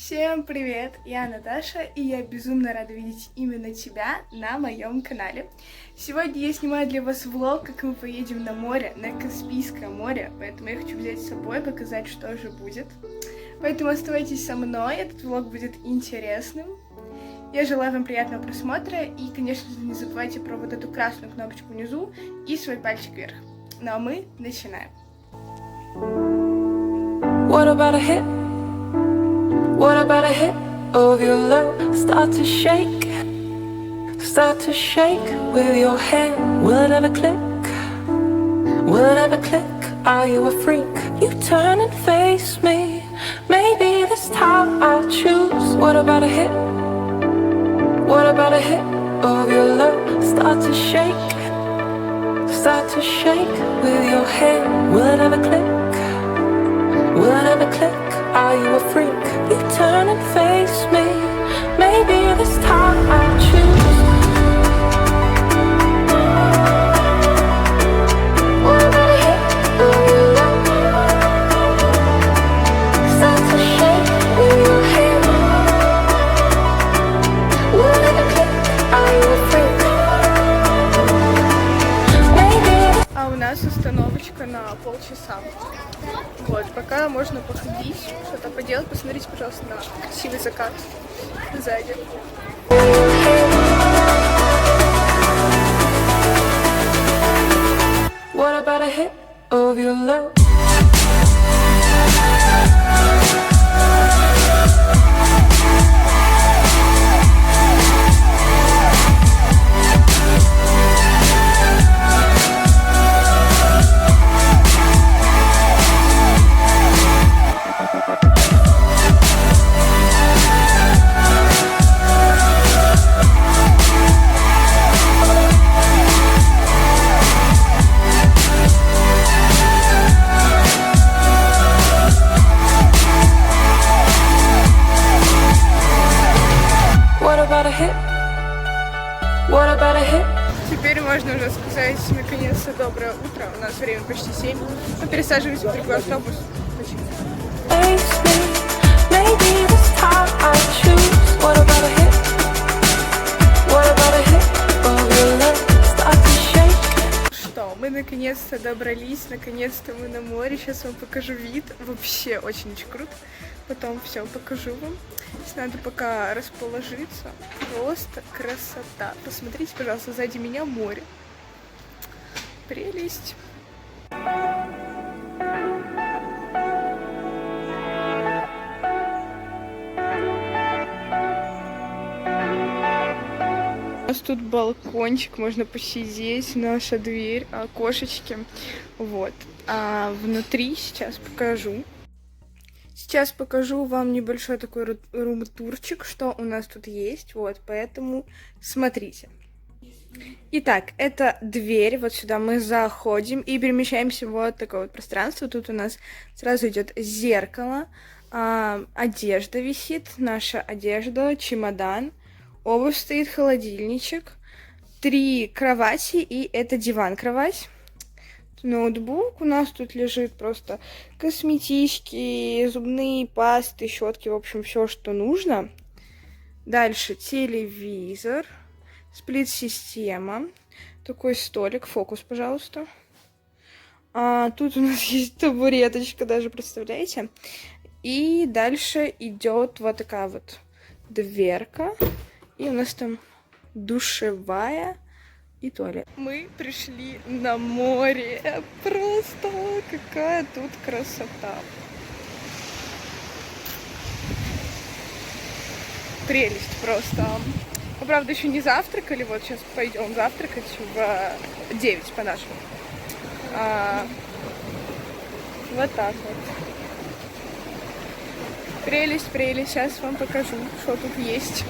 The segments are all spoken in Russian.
Всем привет! Я Наташа, и я безумно рада видеть именно тебя на моем канале. Сегодня я снимаю для вас влог, как мы поедем на море, на Каспийское море, поэтому я хочу взять с собой, показать, что же будет. Поэтому оставайтесь со мной, этот влог будет интересным. Я желаю вам приятного просмотра, и, конечно же, не забывайте про вот эту красную кнопочку внизу и свой пальчик вверх. Ну а мы начинаем. What about a hit? What about a hit of your love? Start to shake with your hand. Will it ever click? Will it ever click? Are you a freak? You turn and face me. Maybe this time I'll choose. What about a hit? What about a hit of your love? Start to shake with your hand. Will it ever click? Will it ever click? Are you a freak? You turn and face me. Maybe this time I'll choose. What about a hit of your love? Start to shake with your hand. Will it ever click? Are you a freak? Maybe. А у нас остановочка на полчаса. Вот, пока можно походить, что-то поделать. Посмотрите, пожалуйста, на красивый закат сзади. What about a hit of your love? What about a hit? Теперь можно уже сказать, наконец-то, доброе утро. У нас время почти 7. Мы пересаживаемся в другой автобус. Maybe this time I choose. What about a hit? What about a hit of your love? Start to shake. Что, мы наконец-то добрались, наконец-то мы на море. Сейчас вам покажу вид. Вообще очень-очень круто. Потом все покажу вам. Здесь надо пока расположиться. Просто красота. Посмотрите, пожалуйста, сзади меня море. Прелесть. У нас тут балкончик, можно посидеть, наша дверь, окошечки. Вот. А внутри сейчас покажу. Сейчас покажу вам небольшой такой рум-турчик, что у нас тут есть. Вот, поэтому смотрите. Итак, это дверь. Вот сюда мы заходим и перемещаемся в вот такое вот пространство. Тут у нас сразу идет зеркало, одежда висит, наша одежда, чемодан, обувь стоит, холодильничек, 3 кровати и это диван-кровать. Ноутбук, у нас тут лежит просто косметички, зубные пасты, щетки, в общем, все, что нужно. Дальше телевизор, сплит-система, такой столик, фокус, пожалуйста. Тут у нас есть табуреточка, даже представляете. И дальше идет вот такая вот дверка, и у нас там душевая и туалет. Мы пришли на море. Просто какая тут красота. Прелесть просто. Мы, правда, еще не завтракали. Вот сейчас пойдем завтракать в 9 по-нашему. Вот так вот. Прелесть, прелесть. Сейчас вам покажу, что тут есть.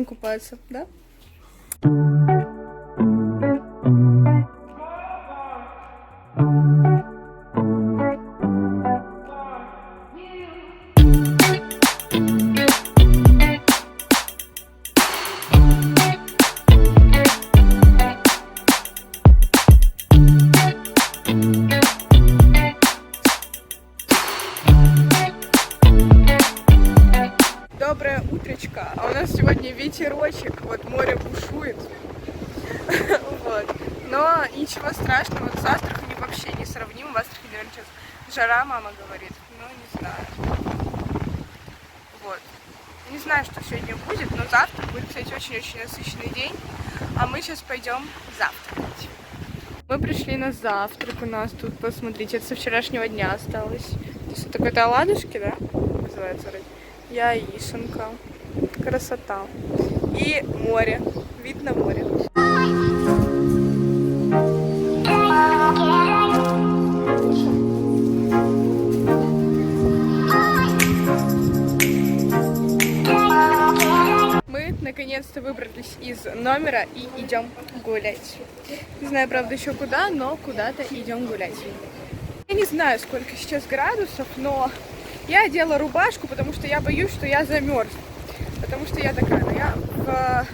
купаться, да? Доброе утречко, а у нас сегодня ветерочек, вот море бушует, вот, но ничего страшного, с Астраханью вообще не сравним, в Астрахани, наверное, сейчас жара, мама говорит, но не знаю, вот, не знаю, что сегодня будет, но завтра будет, кстати, очень-очень насыщенный день, а мы сейчас пойдем завтракать. Мы пришли на завтрак, у нас тут, посмотрите, это со вчерашнего дня осталось, то есть это какой-то оладушки, да, называется вроде? Яишенка, красота и море, вид на море. Мы наконец-то выбрались из номера и идем гулять. Не знаю, правда, еще куда, но куда-то идем гулять. Я не знаю, сколько сейчас градусов, но я одела рубашку, потому что я боюсь, что я замерзну. Потому что я такая, но я в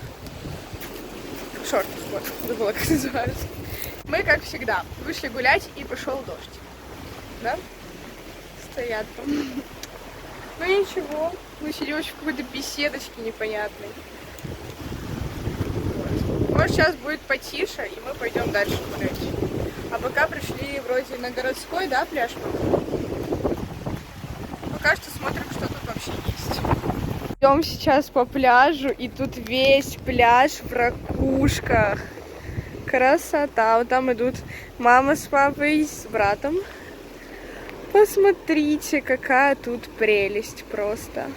шортах, вот, забыла, как называется. Мы, как всегда, вышли гулять, и пошел дождь. Да? Стоят там. Ну ничего, мы сидим в какой-то беседочке непонятной. Вот. Может, сейчас будет потише, и мы пойдем дальше гулять. А пока пришли вроде на городской, да, пляж? Пока что смотрим, что тут вообще есть. Идем сейчас по пляжу, и тут весь пляж в ракушках. Красота. Вот там идут мама с папой, с братом. Посмотрите, какая тут прелесть просто.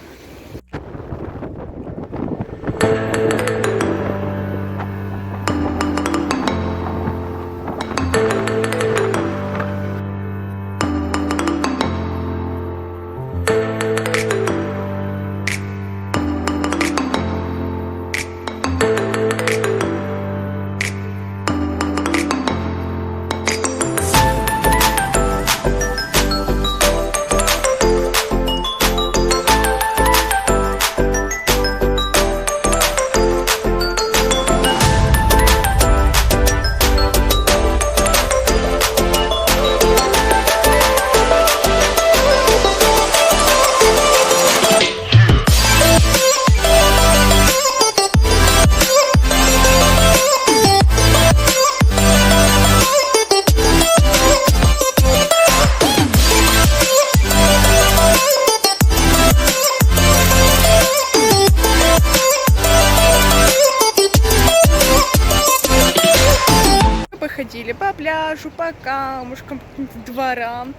Ходили по пляжу, по камушкам, по каким-то дворам.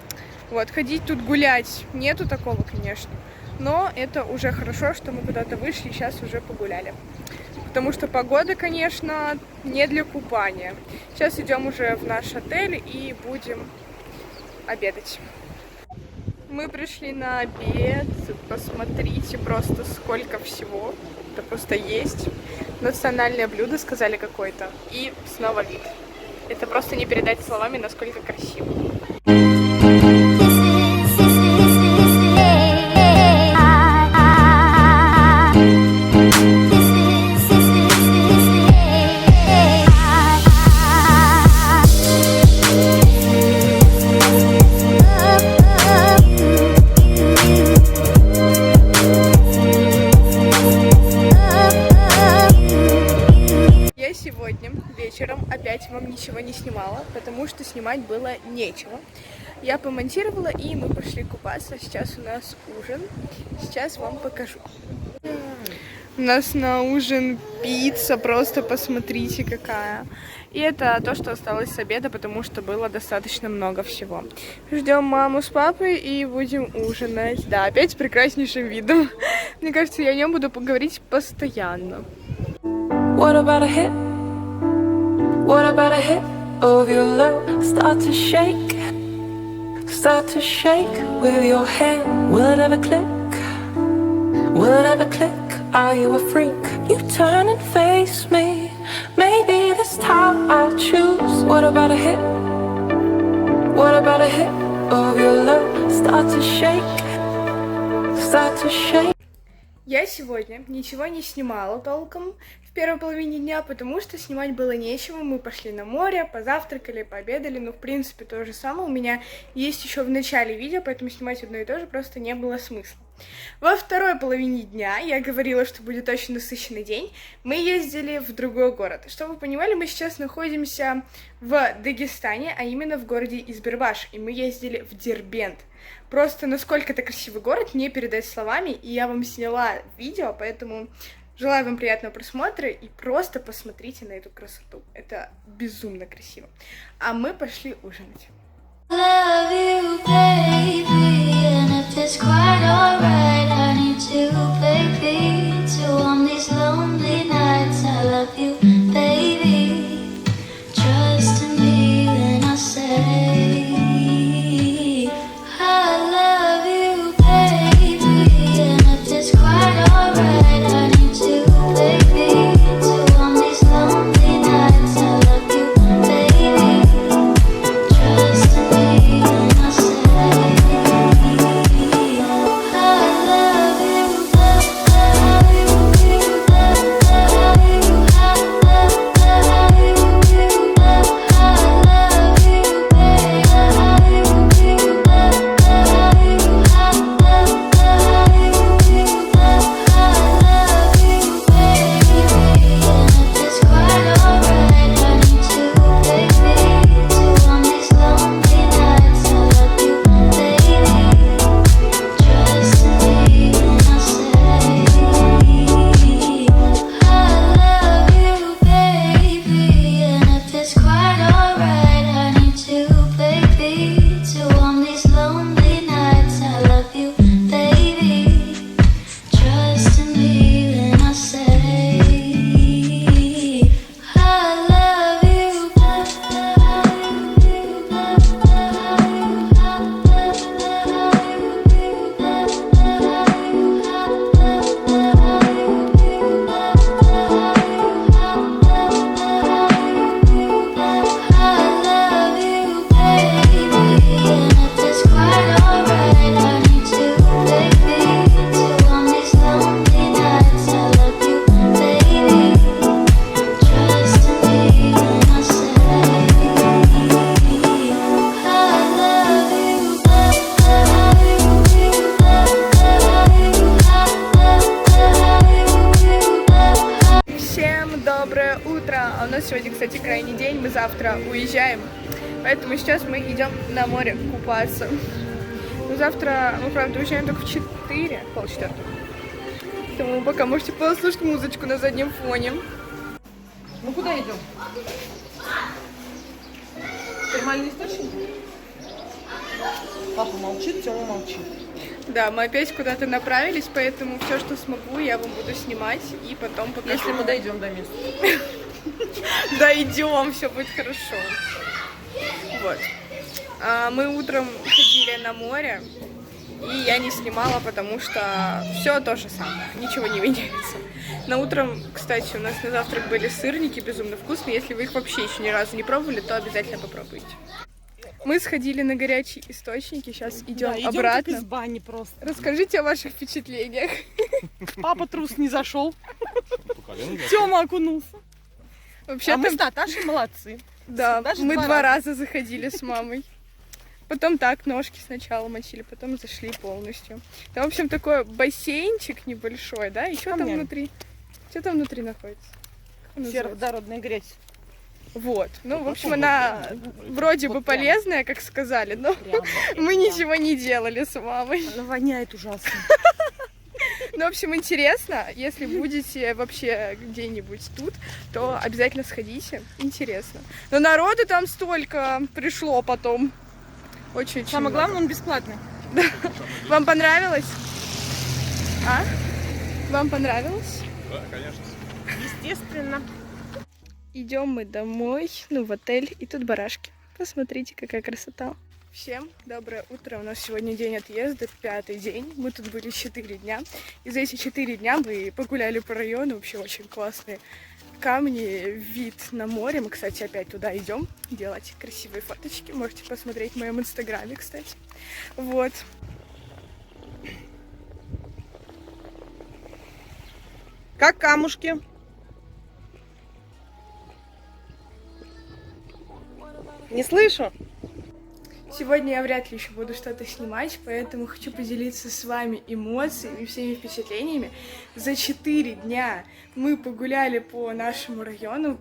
Вот, ходить тут гулять нету такого, конечно. Но это уже хорошо, что мы куда-то вышли и сейчас уже погуляли. Потому что погода, конечно, не для купания. Сейчас идем уже в наш отель и будем обедать. Мы пришли на обед. Посмотрите просто сколько всего. Это просто есть. Национальное блюдо, сказали, какое-то. И снова вид. Это просто не передать словами, насколько красиво. Сегодня вечером опять вам ничего не снимала, потому что снимать было нечего. Я помонтировала, и мы пошли купаться. Сейчас у нас ужин. Сейчас вам покажу. У нас на ужин пицца, просто посмотрите какая. И это то, что осталось с обеда, потому что было достаточно много всего. Ждем маму с папой и будем ужинать. Да, опять с прекраснейшим видом. Мне кажется, я о нем буду поговорить постоянно. What about a hit? What about a hit of your love? Start to shake with your hand. Will it ever click? Will it ever click? Are you a freak? You turn and face me. Maybe this time I choose. What about a hit? What about a hit of your love? Start to shake. Start to shake. Я сегодня ничего не снимала толком в первой половине дня, потому что снимать было нечего. Мы пошли на море, позавтракали, пообедали. Ну, в принципе, то же самое у меня есть еще в начале видео, поэтому снимать одно и то же просто не было смысла. Во второй половине дня я говорила, что будет очень насыщенный день. Мы ездили в другой город. Чтобы вы понимали, мы сейчас находимся в Дагестане, а именно в городе Избербаш. И мы ездили в Дербент. Просто насколько это красивый город, не передать словами. И я вам сняла видео, поэтому желаю вам приятного просмотра. И просто посмотрите на эту красоту. Это безумно красиво. А мы пошли ужинать. Love you, baby, and if it's quite alright, I need to, baby, to on these lonely nights. I love you, baby, trust in me when I say I love you, baby, and if it's quite alright, I need to, baby, to on these lonely nights. I love you, baby, trust in me when I say I love you, Доброе утро! А у нас сегодня, кстати, крайний день, мы завтра уезжаем, поэтому сейчас мы идем на море купаться. Но завтра мы, правда, уезжаем только в 4, полчетвертого. Поэтому пока можете послушать музычку на заднем фоне. Ну куда идем? Термальный источник? Папа молчит, Тёма молчит. Да, мы опять куда-то направились, поэтому все, что смогу, я вам буду снимать и потом покажу. Если мы дойдем до места. Дойдем, все будет хорошо. Вот. Мы утром ходили на море, и я не снимала, потому что все то же самое, ничего не меняется. На утром, кстати, у нас на завтрак были сырники, безумно вкусные. Если вы их вообще еще ни разу не пробовали, то обязательно попробуйте. Мы сходили на горячие источники, сейчас идем обратно. Без бани просто. Расскажите о ваших впечатлениях. Папа трус не зашел. Тёма окунулся. Вообще, а мы с Наташей молодцы. Да, Даже мы два два раза заходили с мамой. Потом так, ножки сначала мочили, потом зашли полностью. Там, в общем, такой бассейнчик небольшой, да? И что там внутри? Что там внутри находится? Сероводородная грязь. Вот. Ну, в общем, она вроде бы полезная, как сказали, но мы ничего не делали с мамой. Она воняет ужасно. Ну, в общем, интересно. Если будете вообще где-нибудь тут, то обязательно сходите. Интересно. Но народу там столько пришло потом. Очень Самое главное, он бесплатный. Вам понравилось? А? Вам понравилось? Да, конечно. Естественно. Идем мы домой, ну, в отель, и тут барашки. Посмотрите, какая красота. Всем доброе утро. У нас сегодня день отъезда, 5-й день. Мы тут были 4 дня. И за эти 4 дня мы погуляли по району. Вообще очень классные камни, вид на море. Мы, кстати, опять туда идем делать красивые фоточки. Можете посмотреть в моем инстаграме, кстати. Вот. Как камушки? Не слышу. Сегодня я вряд ли еще буду что-то снимать, поэтому хочу поделиться с вами эмоциями и всеми впечатлениями. За 4 дня мы погуляли по нашему району,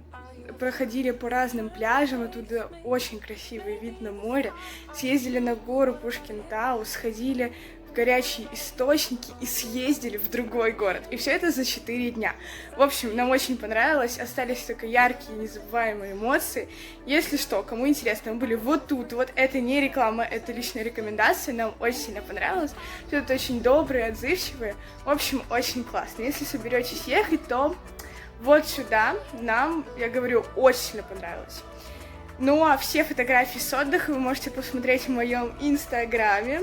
проходили по разным пляжам, оттуда очень красивый вид на море, съездили на гору Пушкин-Тау, сходили в горячие источники и съездили в другой город. И все это за 4 дня. В общем, нам очень понравилось, остались только яркие, незабываемые эмоции. Если что, кому интересно, мы были вот тут, вот это не реклама, это личная рекомендация, нам очень сильно понравилось. Все это очень добрые, отзывчивые, в общем, очень классно. Если соберетесь ехать, то вот сюда нам, я говорю, очень сильно понравилось. Ну а все фотографии с отдыха вы можете посмотреть в моем инстаграме.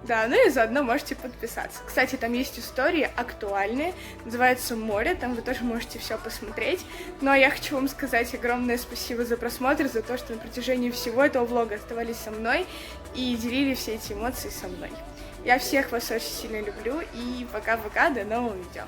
Да, ну и заодно можете подписаться. Кстати, там есть истории актуальные, называется «Море», там вы тоже можете все посмотреть. Ну а я хочу вам сказать огромное спасибо за просмотр, за то, что на протяжении всего этого влога оставались со мной и делили все эти эмоции со мной. Я всех вас очень сильно люблю и пока-пока, до нового видео.